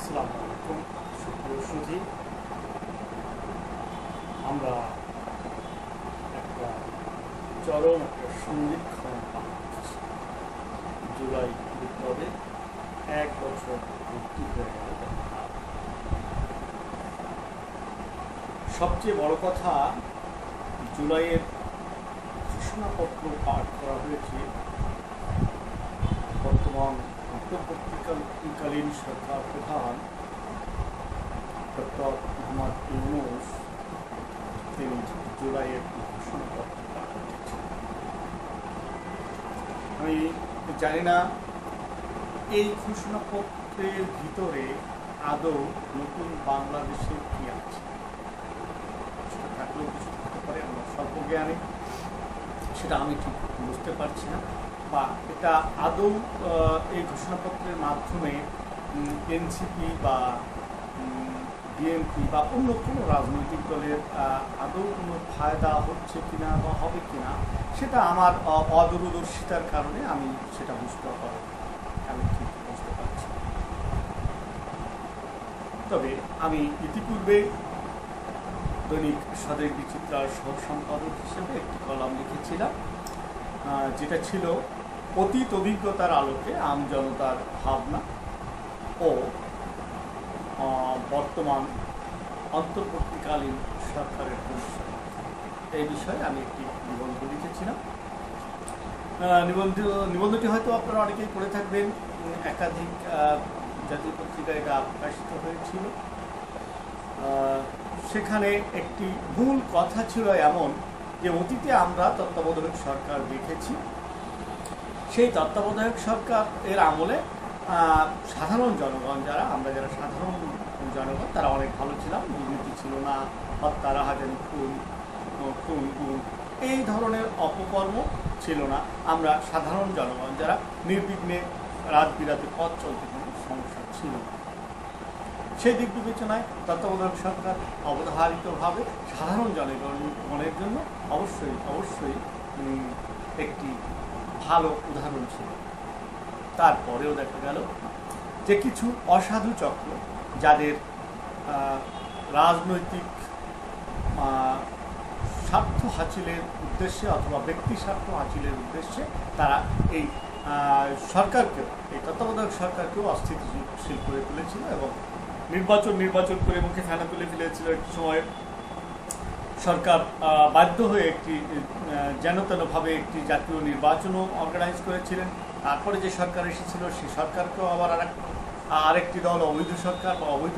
আসসালামু আলাইকুম সুপ্রিয় সুধী। আমরা একটা চরম একটা সন্ধিক্ষণ পার করছি। জুলাই বিপ্লবে 1 বছর পূর্তি হয়ে গেল। সবচেয়ে বড় কথা, জুলাইয়ের ঘোষণাপত্র পাঠ করা হয়েছে বর্তমান অন্তর্বর্তীকালীন সরকার প্রধান ডক্টর মোহাম্মদ ইউনূস। তিনি জুলাইয়ের ঘোষণাপত্র পাঠ করেছেন। আমি জানি না এই ঘোষণাপত্রের ভিতরে আদৌ নতুন বাংলাদেশের কি আছে। থাকলেও কিছু থাকতে পারে, আমরা স্বল্প জ্ঞানী, সেটা আমি ঠিক বুঝতে পারছি না। বা এটা আদৌ এই ঘোষণাপত্রের মাধ্যমে এনসিপি বা বিএনপি বা অন্য কোনো রাজনৈতিক দলের আদৌ কোনো ফায়দা হচ্ছে কিনা বা হবে কিনা, সেটা আমার অদূরদর্শিতার কারণে আমি সেটা আমি ঠিক বুঝতে পারছি। তবে আমি ইতিপূর্বে দৈনিক স্বদেশ বিচিত্রার সহ সম্পাদক হিসেবে একটি কলাম লিখেছিলাম, যেটা ছিল অতীত অভিজ্ঞতার আলোকে আমজনতার ভাবনা ও বর্তমান অন্তর্বর্তীকালীন সরকারের ভবিষ্যৎ। এই বিষয়ে আমি একটি নিবন্ধ লিখেছিলাম। নিবন্ধটি হয়তো আপনারা অনেকেই পড়ে থাকবেন। একাধিক জাতীয় পত্রিকায় এটা প্রকাশিত হয়েছিল। সেখানে একটি মূল কথা ছিল এমন যে অতীতে আমরা তত্ত্বাবধায়ক সরকার দেখেছি। সেই তত্ত্বাবধায়ক সরকার এর আমলে সাধারণ জনগণ যারা সাধারণ জনগণ, তারা অনেক ভালো ছিলাম। দুর্নীতি ছিল না, হত্যা, রাহাজানি, খুন গুম এই ধরনের অপকর্ম ছিল না। আমরা সাধারণ জনগণ যারা নির্বিঘ্নে রাত বিরাতে পথ চলতে কোনো সমস্যা ছিল না। সেই দিক বিবেচনায় তত্ত্বাবধায়ক সরকার অবধারিতভাবে সাধারণ জনগণের জন্য অবশ্যই একটি ভালো উদাহরণ ছিল। তারপরেও দেখা গেল যে কিছু অসাধু চক্র, যাদের রাজনৈতিক স্বার্থ হাসিলের উদ্দেশ্যে অথবা ব্যক্তি স্বার্থ হাসিলের উদ্দেশ্যে, তারা এই তত্ত্বাবধায়ক সরকারকেও অস্থিতিশীল করে তুলেছিল এবং নির্বাচন করে মুখে ফেনা তুলে ফেলেছিল। একটি সময় সরকার বাধ্য হয়ে একটি যেন তেনভাবে একটি জাতীয় নির্বাচনও অর্গানাইজ করেছিলেন। তারপরে যে সরকার এসেছিল সেই সরকারকেও আবার আরেকটি দল অবৈধ সরকার বা অবৈধ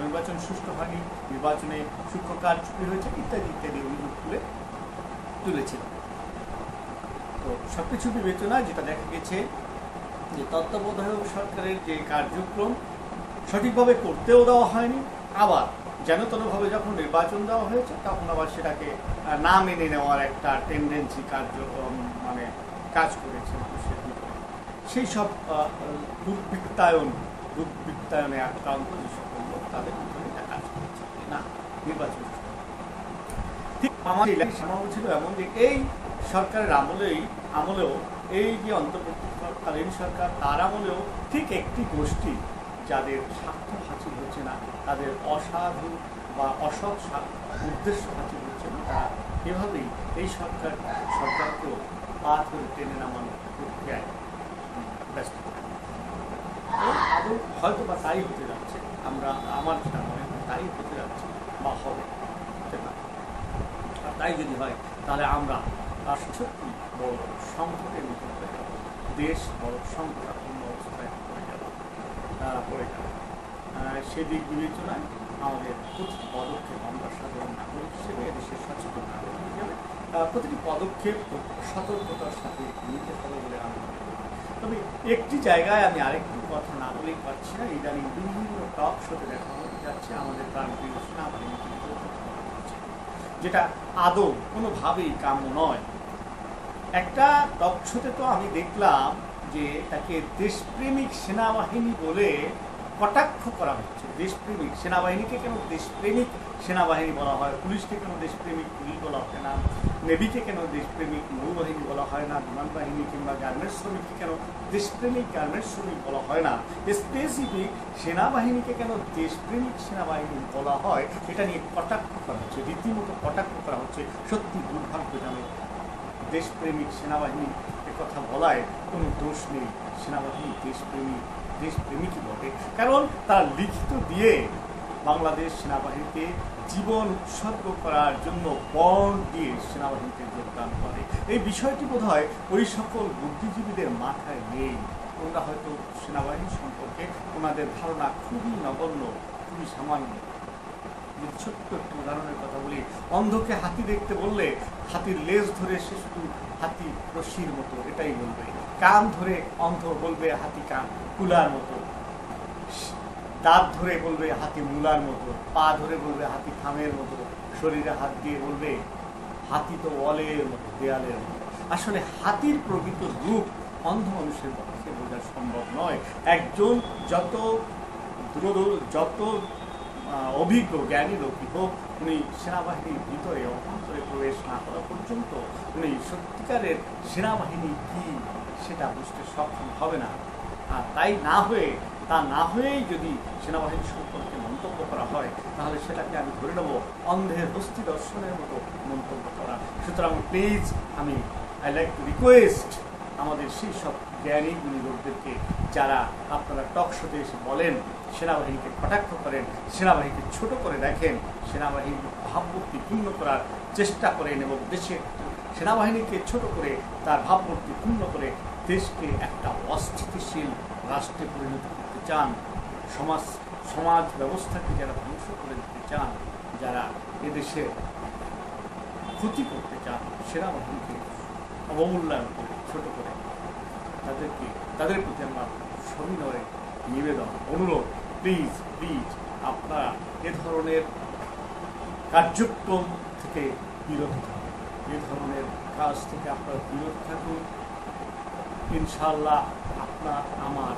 নির্বাচন সুষ্ঠু হয়নি, নির্বাচনে সূক্ষ্ম কারচুপি হয়েছে ইত্যাদি অভিযোগ তুলেছিল। তো সবকিছু বিবেচনায় যেটা দেখা গেছে যে তত্ত্বাবধায়ক সরকারের যে কার্যক্রম সঠিকভাবে করতেও দেওয়া হয়নি, আবার যেন তেনভাবে যখন নির্বাচন দেওয়া হয়েছে তখন আবার সেটাকে না মেনে নেওয়ার একটা টেন্ডেন্সি কাজ করেছে মানুষের ভিতরে। সেই সব দুর্বৃত্তায়নে আক্রান্ত যে সকল লোক, তাদের ভিতরে এটা কাজ করেছে না নির্বাচন। ঠিক আমার সম্ভাবনা ছিল এমন যে এই সরকারের আমলেও এই যে অন্তর্বর্তীকালীন সরকার, তার আমলেও ঠিক একটি গোষ্ঠী যাদের স্বার্থ হাসিল হচ্ছে না, তাদের অসাধু বা অসৎ উদ্দেশ্য হাসিল হচ্ছে না, তারা এভাবেই এই সরকারকেও পা ধরে টেনে নামানোর প্রক্রিয়ায় ব্যস্ত। আদৌ হয়তো বা তাই হতে যাচ্ছে, আমার যেটা মনে হয় তাই হতে যাচ্ছে বা হতে পারে। আর তাই যদি হয় তাহলে আমরা সত্যি বড় সংকটের মধ্যে পড়ে যাব, দেশ বড় সংকটাপন্ন অবস্থায় পড়ে যাবে। সেদিক বিবেচনায় আমাদের প্রতিটি পদক্ষেপ, আমরা সাধারণ নাগরিক হিসেবে দেশের সচেতন নাগরিক হিসেবে প্রতিটি পদক্ষেপ সতর্কতার সাথে নিতে হবে বলে আমি মনে করি। তবে একটি জায়গায় আমি আরেকটি কথা না বলেই পারছি না। ইদানিং বিভিন্ন টক শোতে দেখা যাচ্ছে আমাদের প্রাণপ্রিয় সেনাবাহিনীকে, যেটা আদৌ কোনোভাবেই কাম্য নয়। একটা টক শোতে তো আমি দেখলাম যে তাকে দেশপ্রেমিক সেনাবাহিনী বলে কটাক্ষ করা হচ্ছে। দেশপ্রেমিক সেনাবাহিনীকে কেন দেশপ্রেমিক সেনাবাহিনী বলা হয়, পুলিশকে কেন দেশপ্রেমিক পুলিশ বলা হয় না, নেভিকে কেন দেশপ্রেমিক নৌবাহিনী বলা হয় না, বিমান বাহিনী কিংবা গার্মেন্টস শ্রমিককে কেন দেশপ্রেমিক গার্মেন্টস শ্রমিক বলা হয় না, স্পেসিফিক সেনাবাহিনীকে কেন দেশপ্রেমিক সেনাবাহিনী বলা হয়, এটা নিয়ে কটাক্ষ করা হচ্ছে, রীতিমতো কটাক্ষ করা হচ্ছে। সত্যি দুর্ভাগ্যজনক। দেশপ্রেমিক সেনাবাহিনী কথা বলায় কোনো দোষ নেই, সেনাবাহিনী দেশপ্রেমিকই বটে, কারণ তার লিখিত দিয়ে বাংলাদেশ সেনাবাহিনীতে জীবন উৎসর্গ করার জন্য বন্ড দিয়ে সেনাবাহিনীতে যোগদান করে। এই বিষয়টি বোধহয় ওই সকল বুদ্ধিজীবীদের মাথায় নেই। ওনারা হয়তো সেনাবাহিনী সম্পর্কে ওনাদের ধারণা খুবই নগণ্য, খুবই সামান্য। ছোট্ট একটু উদাহরণের কথা বলি, অন্ধকে হাতি দেখতে বললে হাতির লেজ ধরে সে শুধু হাতি রশ্মির মতো এটাই বলবে, কান ধরে অন্ধ বলবে হাতি কান কুলার মতো, দাঁত ধরে বলবে হাতি মূলার মতো, পা ধরে বলবে হাতি থামের মতো, শরীরে হাত দিয়ে বলবে হাতি তো ওয়ালের মতো, দেয়ালের মতো। আসলে হাতির প্রকৃত রূপ অন্ধ মানুষের পক্ষে বোঝা সম্ভব নয়। একজন যত অভিজ্ঞ জ্ঞানী লোকই হোক, উনি সেনাবাহিনীর ভিতরে অভ্যন্তরে প্রবেশ না করা পর্যন্ত উনি সত্যিকারের সেনাবাহিনী কি সেটা বুঝতে সক্ষম হবে না। আর তাই না হয়েই যদি সেনাবাহিনী সম্পর্কে মন্তব্য করা হয়, তাহলে সেটাকে আমি ধরে নেব অন্ধের হস্তি দর্শনের মতো মন্তব্য করা। সুতরাং please I like to request আমাদের সেই সব জ্ঞানী গুণী লোকদেরকে, যারা আপনারা টক শোতে এসে বলেন সেনাবাহিনীকে কটাক্ষ করেন, সেনাবাহিনীকে ছোট করে দেখেন, সেনাবাহিনীর ভাবমূর্তি পূর্ণ করার চেষ্টা করেন এবং সেনাবাহিনীকে ছোট করে তার ভাবমূর্তি পূর্ণ করে দেশকে একটা অস্থিতিশীল রাষ্ট্রে পরিণত করতে চান, সমাজ ব্যবস্থাকে যারা ধ্বংস করে দিতে চান, যারা এদেশে ক্ষতি করতে চান, সেনাবাহিনীকে অবমূল্যায়ন করে ছোট করে তাদের প্রতি আমরা সবিনয়ে নিবেদন, অনুরোধ, প্লিজ আপনারা এ ধরনের কার্যক্রম থেকে বিরত থাকুন, এ ধরনের কাজ থেকে আপনারা বিরত থাকুন। ইনশাআল্লাহ আপনার আমার